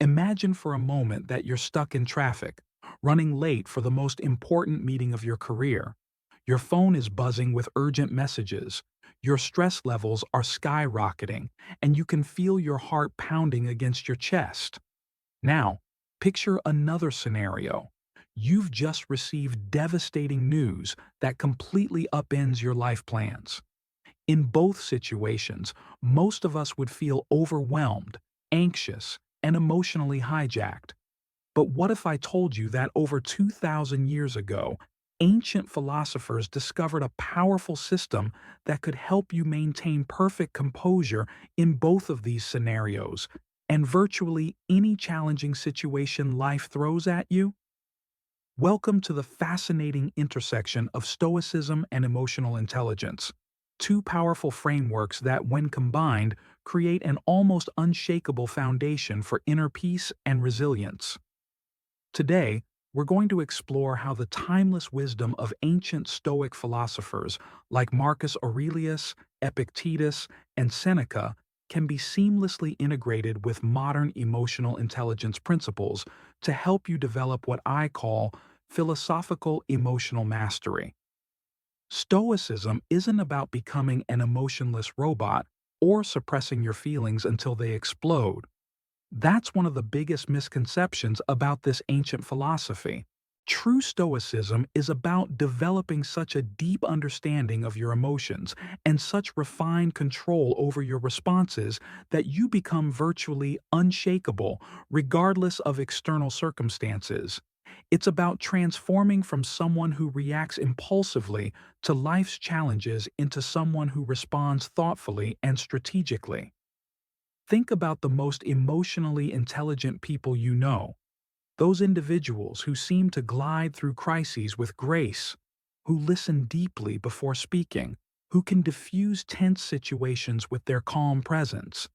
Imagine for a moment that you're stuck in traffic, running late for the most important meeting of your career. Your phone is buzzing with urgent messages. Your stress levels are skyrocketing, and you can feel your heart pounding against your chest. Now, picture another scenario. You've just received devastating news that completely upends your life plans. In both situations, most of us would feel overwhelmed, anxious, and emotionally hijacked. But what if I told you that over 2,000 years ago, ancient philosophers discovered a powerful system that could help you maintain perfect composure in both of these scenarios, and virtually any challenging situation life throws at you? Welcome to the fascinating intersection of Stoicism and emotional intelligence, two powerful frameworks that, when combined, create an almost unshakable foundation for inner peace and resilience. Today, we're going to explore how the timeless wisdom of ancient Stoic philosophers like Marcus Aurelius, Epictetus, and Seneca can be seamlessly integrated with modern emotional intelligence principles to help you develop what I call philosophical emotional mastery. Stoicism isn't about becoming an emotionless robot or suppressing your feelings until they explode. That's one of the biggest misconceptions about this ancient philosophy. True Stoicism is about developing such a deep understanding of your emotions and such refined control over your responses that you become virtually unshakable regardless of external circumstances. It's about transforming from someone who reacts impulsively to life's challenges into someone who responds thoughtfully and strategically. Think about the most emotionally intelligent people you know, those individuals who seem to glide through crises with grace, who listen deeply before speaking, who can diffuse tense situations with their calm presence.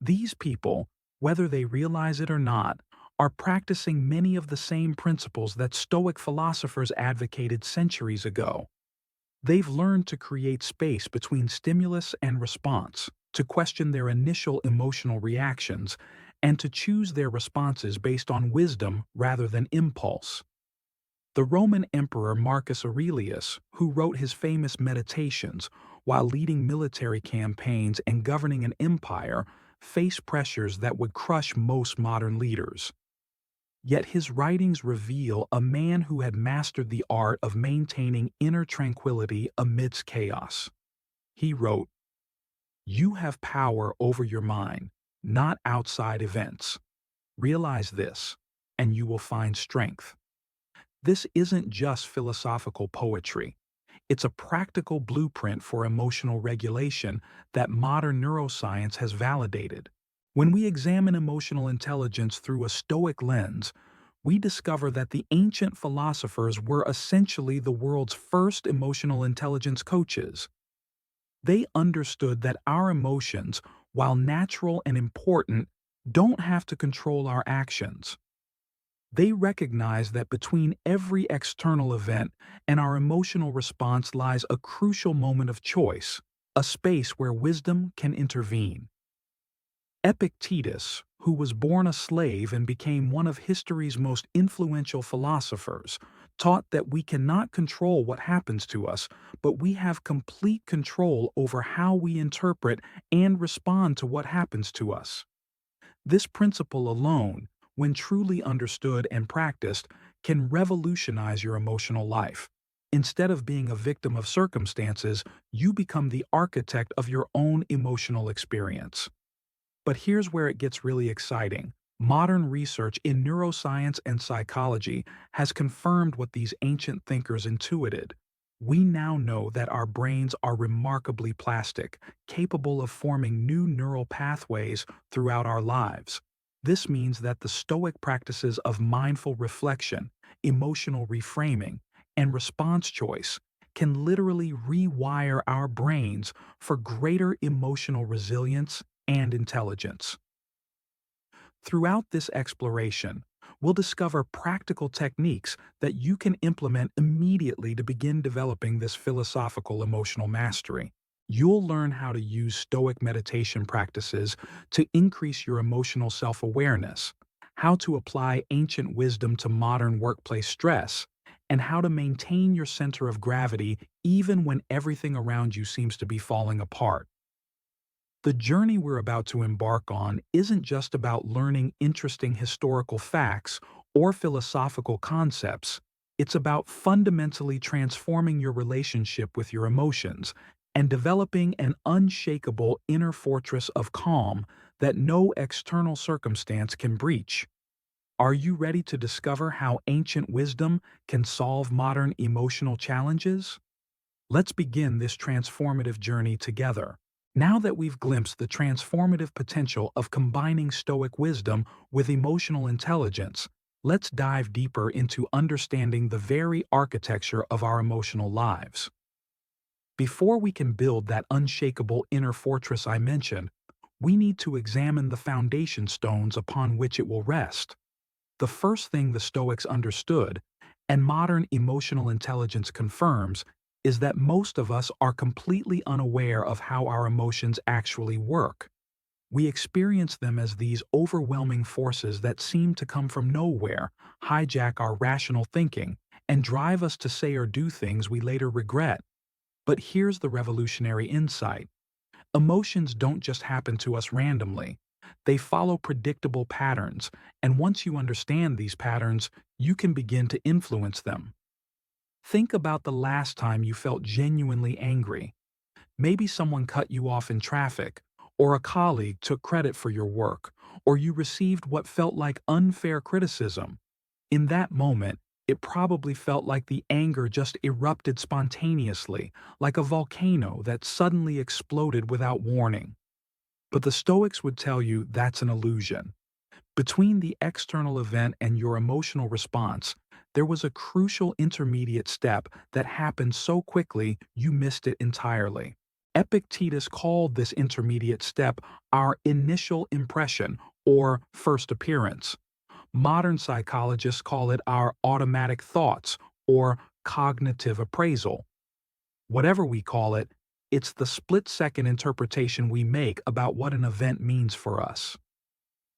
These people, whether they realize it or not, are practicing many of the same principles that Stoic philosophers advocated centuries ago. They've learned to create space between stimulus and response, to question their initial emotional reactions, and to choose their responses based on wisdom rather than impulse. The Roman Emperor Marcus Aurelius, who wrote his famous Meditations while leading military campaigns and governing an empire, faced pressures that would crush most modern leaders. Yet his writings reveal a man who had mastered the art of maintaining inner tranquility amidst chaos. He wrote, "You have power over your mind, not outside events. Realize this, and you will find strength." This isn't just philosophical poetry. It's a practical blueprint for emotional regulation that modern neuroscience has validated. When we examine emotional intelligence through a Stoic lens, we discover that the ancient philosophers were essentially the world's first emotional intelligence coaches. They understood that our emotions, while natural and important, don't have to control our actions. They recognize that between every external event and our emotional response lies a crucial moment of choice, a space where wisdom can intervene. Epictetus, who was born a slave and became one of history's most influential philosophers, taught that we cannot control what happens to us, but we have complete control over how we interpret and respond to what happens to us. This principle alone, when truly understood and practiced, can revolutionize your emotional life. Instead of being a victim of circumstances, you become the architect of your own emotional experience. But here's where it gets really exciting. Modern research in neuroscience and psychology has confirmed what these ancient thinkers intuited. We now know that our brains are remarkably plastic, capable of forming new neural pathways throughout our lives. This means that the Stoic practices of mindful reflection, emotional reframing, and response choice can literally rewire our brains for greater emotional resilience and intelligence. Throughout this exploration, we'll discover practical techniques that you can implement immediately to begin developing this philosophical emotional mastery. You'll learn how to use Stoic meditation practices to increase your emotional self-awareness, how to apply ancient wisdom to modern workplace stress, and how to maintain your center of gravity even when everything around you seems to be falling apart. The journey we're about to embark on isn't just about learning interesting historical facts or philosophical concepts. It's about fundamentally transforming your relationship with your emotions and developing an unshakable inner fortress of calm that no external circumstance can breach. Are you ready to discover how ancient wisdom can solve modern emotional challenges? Let's begin this transformative journey together. Now that we've glimpsed the transformative potential of combining Stoic wisdom with emotional intelligence, let's dive deeper into understanding the very architecture of our emotional lives. Before we can build that unshakable inner fortress I mentioned, we need to examine the foundation stones upon which it will rest. The first thing the Stoics understood, and modern emotional intelligence confirms, is that most of us are completely unaware of how our emotions actually work. We experience them as these overwhelming forces that seem to come from nowhere, hijack our rational thinking, and drive us to say or do things we later regret. But here's the revolutionary insight. Emotions don't just happen to us randomly. They follow predictable patterns, and once you understand these patterns, you can begin to influence them. Think about the last time you felt genuinely angry. Maybe someone cut you off in traffic, or a colleague took credit for your work, or you received what felt like unfair criticism. In that moment, it probably felt like the anger just erupted spontaneously, like a volcano that suddenly exploded without warning. But the Stoics would tell you that's an illusion. Between the external event and your emotional response, there was a crucial intermediate step that happened so quickly you missed it entirely. Epictetus called this intermediate step our initial impression, or first appearance. Modern psychologists call it our automatic thoughts, or cognitive appraisal. Whatever we call it, it's the split-second interpretation we make about what an event means for us.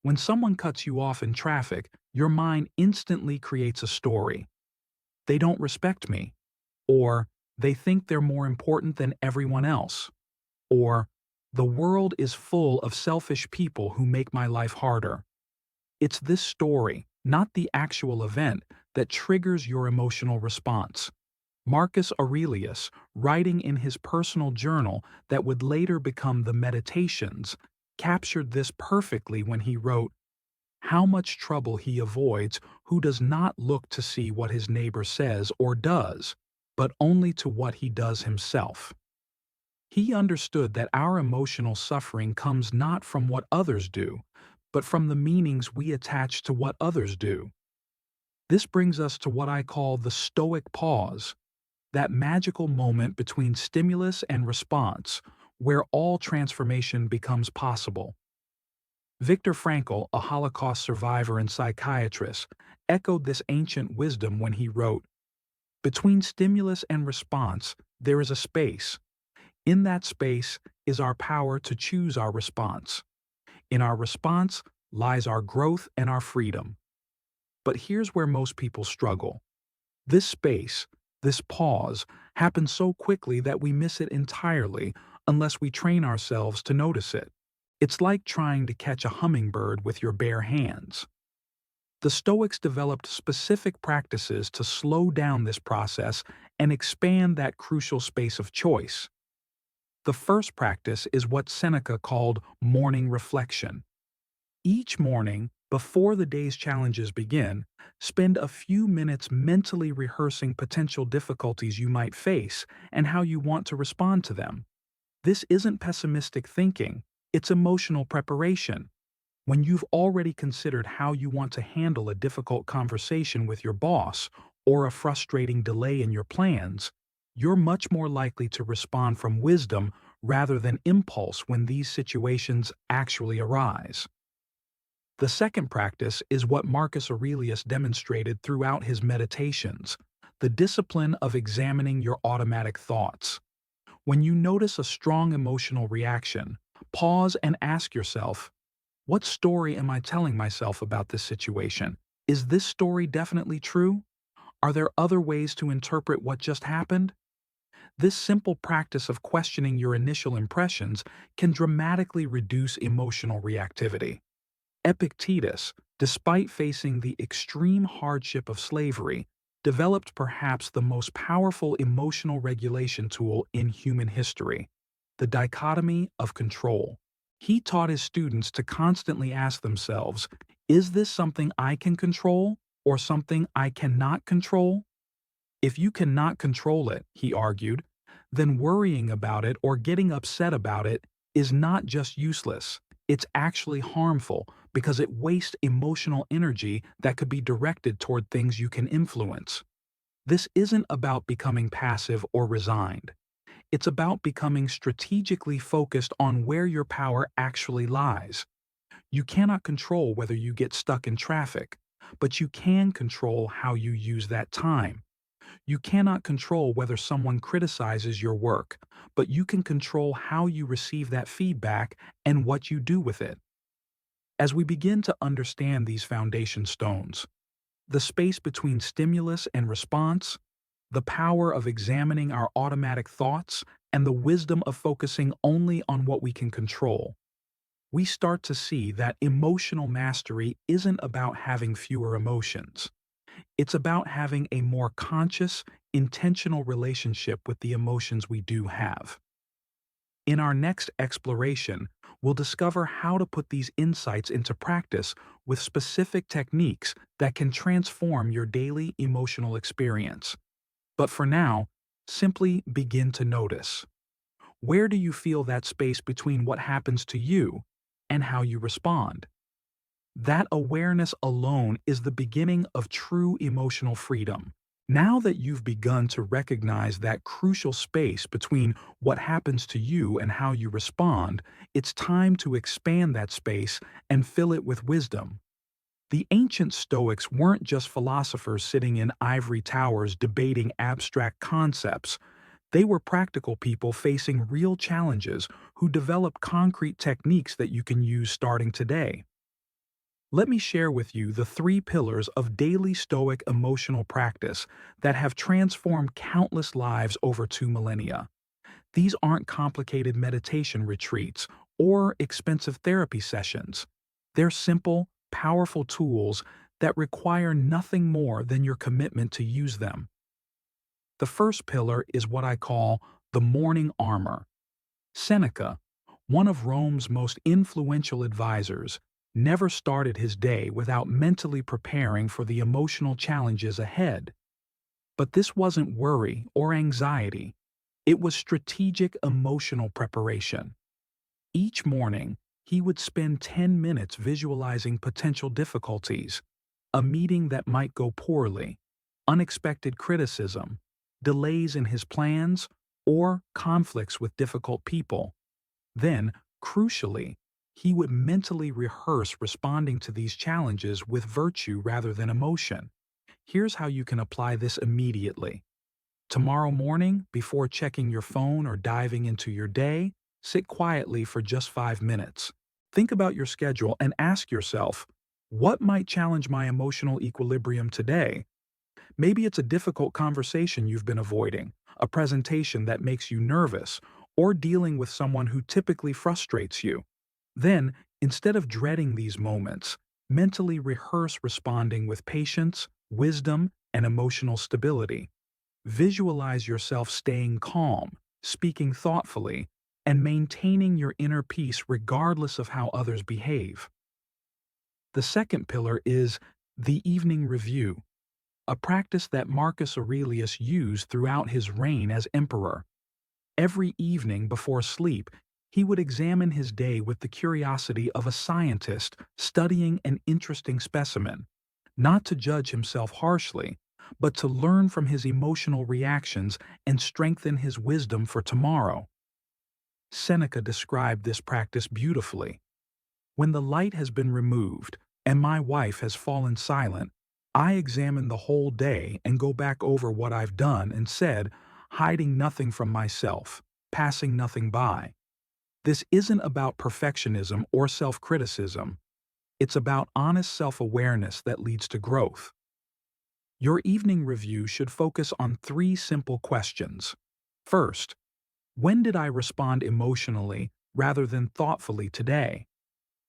When someone cuts you off in traffic, your mind instantly creates a story. They don't respect me. Or, they think they're more important than everyone else. Or, the world is full of selfish people who make my life harder. It's this story, not the actual event, that triggers your emotional response. Marcus Aurelius, writing in his personal journal that would later become the Meditations, captured this perfectly when he wrote, "How much trouble he avoids who does not look to see what his neighbor says or does, but only to what he does himself." He understood that our emotional suffering comes not from what others do, but from the meanings we attach to what others do. This brings us to what I call the Stoic pause, that magical moment between stimulus and response, where all transformation becomes possible. Viktor Frankl, a Holocaust survivor and psychiatrist, echoed this ancient wisdom when he wrote, "Between stimulus and response, there is a space. In that space is our power to choose our response. In our response lies our growth and our freedom." But here's where most people struggle. This space, this pause, happens so quickly that we miss it entirely unless we train ourselves to notice it. It's like trying to catch a hummingbird with your bare hands. The Stoics developed specific practices to slow down this process and expand that crucial space of choice. The first practice is what Seneca called morning reflection. Each morning, before the day's challenges begin, spend a few minutes mentally rehearsing potential difficulties you might face and how you want to respond to them. This isn't pessimistic thinking, it's emotional preparation. When you've already considered how you want to handle a difficult conversation with your boss or a frustrating delay in your plans, you're much more likely to respond from wisdom rather than impulse when these situations actually arise. The second practice is what Marcus Aurelius demonstrated throughout his meditations, the discipline of examining your automatic thoughts. When you notice a strong emotional reaction, pause and ask yourself, What story am I telling myself about this situation? Is this story definitely true? Are there other ways to interpret what just happened? This simple practice of questioning your initial impressions can dramatically reduce emotional reactivity. Epictetus, despite facing the extreme hardship of slavery, developed perhaps the most powerful emotional regulation tool in human history: the dichotomy of control. He taught his students to constantly ask themselves, is this something I can control or something I cannot control? If you cannot control it, he argued, then worrying about it or getting upset about it is not just useless, it's actually harmful because it wastes emotional energy that could be directed toward things you can influence. This isn't about becoming passive or resigned. It's about becoming strategically focused on where your power actually lies. You cannot control whether you get stuck in traffic, but you can control how you use that time. You cannot control whether someone criticizes your work, but you can control how you receive that feedback and what you do with it. As we begin to understand these foundation stones, the space between stimulus and response, the power of examining our automatic thoughts, and the wisdom of focusing only on what we can control, we start to see that emotional mastery isn't about having fewer emotions. It's about having a more conscious, intentional relationship with the emotions we do have. In our next exploration, we'll discover how to put these insights into practice with specific techniques that can transform your daily emotional experience. But for now, simply begin to notice. Where do you feel that space between what happens to you and how you respond? That awareness alone is the beginning of true emotional freedom. Now that you've begun to recognize that crucial space between what happens to you and how you respond, it's time to expand that space and fill it with wisdom. The ancient Stoics weren't just philosophers sitting in ivory towers debating abstract concepts. They were practical people facing real challenges who developed concrete techniques that you can use starting today. Let me share with you the three pillars of daily Stoic emotional practice that have transformed countless lives over 2 millennia. These aren't complicated meditation retreats or expensive therapy sessions. They're simple, powerful tools that require nothing more than your commitment to use them. The first pillar is what I call the morning armor. Seneca, one of Rome's most influential advisors, never started his day without mentally preparing for the emotional challenges ahead. But this wasn't worry or anxiety. It was strategic emotional preparation. Each morning, he would spend 10 minutes visualizing potential difficulties, a meeting that might go poorly, unexpected criticism, delays in his plans, or conflicts with difficult people. Then, crucially, he would mentally rehearse responding to these challenges with virtue rather than emotion. Here's how you can apply this immediately. Tomorrow morning, before checking your phone or diving into your day, sit quietly for just 5 minutes. Think about your schedule and ask yourself, what might challenge my emotional equilibrium today? Maybe it's a difficult conversation you've been avoiding, a presentation that makes you nervous, or dealing with someone who typically frustrates you. Then, instead of dreading these moments, mentally rehearse responding with patience, wisdom, and emotional stability. Visualize yourself staying calm, speaking thoughtfully, and maintaining your inner peace regardless of how others behave. The second pillar is the evening review, a practice that Marcus Aurelius used throughout his reign as emperor. Every evening before sleep, he would examine his day with the curiosity of a scientist studying an interesting specimen, not to judge himself harshly, but to learn from his emotional reactions and strengthen his wisdom for tomorrow. Seneca described this practice beautifully. When the light has been removed and my wife has fallen silent, I examine the whole day and go back over what I've done and said, hiding nothing from myself, passing nothing by. This isn't about perfectionism or self-criticism. It's about honest self-awareness that leads to growth. Your evening review should focus on three simple questions. First, when did I respond emotionally rather than thoughtfully today?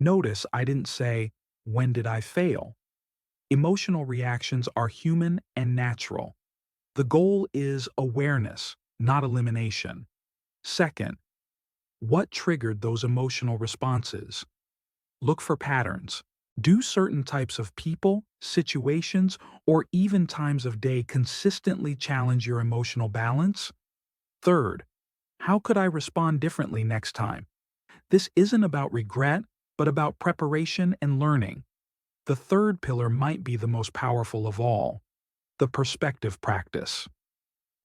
Notice I didn't say, when did I fail? Emotional reactions are human and natural. The goal is awareness, not elimination. Second, what triggered those emotional responses? Look for patterns. Do certain types of people, situations, or even times of day consistently challenge your emotional balance? Third, how could I respond differently next time? This isn't about regret, but about preparation and learning. The third pillar might be the most powerful of all, the perspective practice.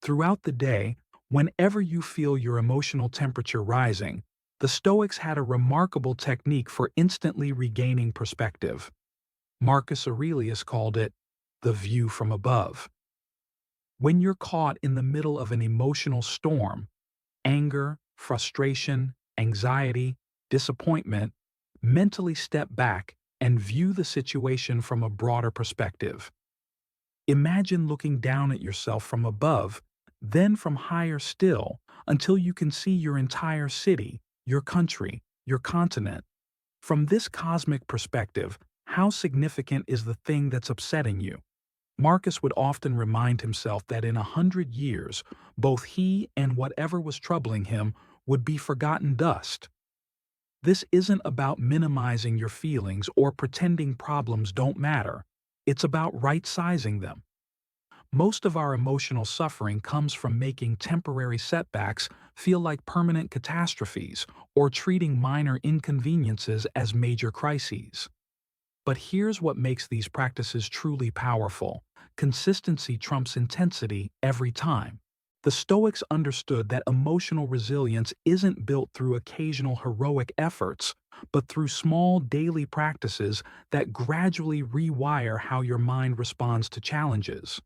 Throughout the day, whenever you feel your emotional temperature rising, the Stoics had a remarkable technique for instantly regaining perspective. Marcus Aurelius called it the view from above. When you're caught in the middle of an emotional storm, anger, frustration, anxiety, disappointment, mentally step back and view the situation from a broader perspective. Imagine looking down at yourself from above, then from higher still, until you can see your entire city, your country, your continent. From this cosmic perspective, how significant is the thing that's upsetting you? Marcus would often remind himself that in 100 years, both he and whatever was troubling him would be forgotten dust. This isn't about minimizing your feelings or pretending problems don't matter. It's about right-sizing them. Most of our emotional suffering comes from making temporary setbacks feel like permanent catastrophes or treating minor inconveniences as major crises. But here's what makes these practices truly powerful. Consistency trumps intensity every time. The Stoics understood that emotional resilience isn't built through occasional heroic efforts, but through small daily practices that gradually rewire how your mind responds to challenges.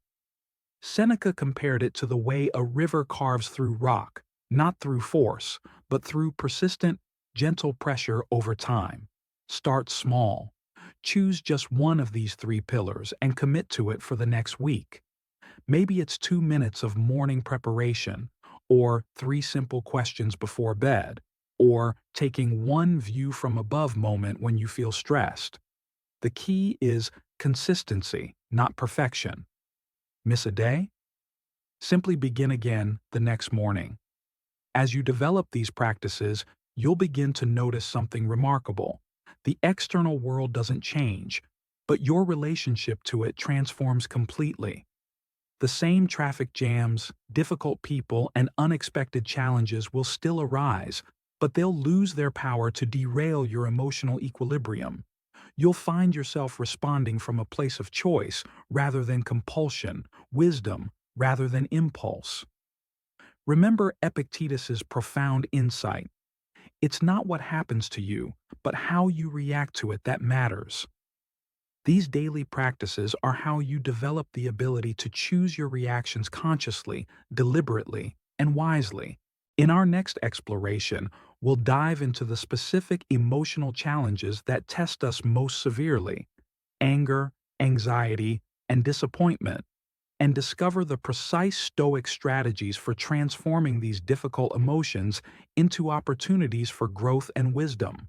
Seneca compared it to the way a river carves through rock, not through force, but through persistent, gentle pressure over time. Start small. Choose just one of these three pillars and commit to it for the next week. Maybe it's 2 minutes of morning preparation, or three simple questions before bed, or taking one view from above moment when you feel stressed. The key is consistency, not perfection. Miss a day? Simply begin again the next morning. As you develop these practices, you'll begin to notice something remarkable. The external world doesn't change, but your relationship to it transforms completely. The same traffic jams, difficult people, and unexpected challenges will still arise, but they'll lose their power to derail your emotional equilibrium. You'll find yourself responding from a place of choice rather than compulsion, wisdom rather than impulse. Remember Epictetus's profound insight. It's not what happens to you, but how you react to it that matters. These daily practices are how you develop the ability to choose your reactions consciously, deliberately, and wisely. In our next exploration, we'll dive into the specific emotional challenges that test us most severely: anger, anxiety, and disappointment, and discover the precise Stoic strategies for transforming these difficult emotions into opportunities for growth and wisdom.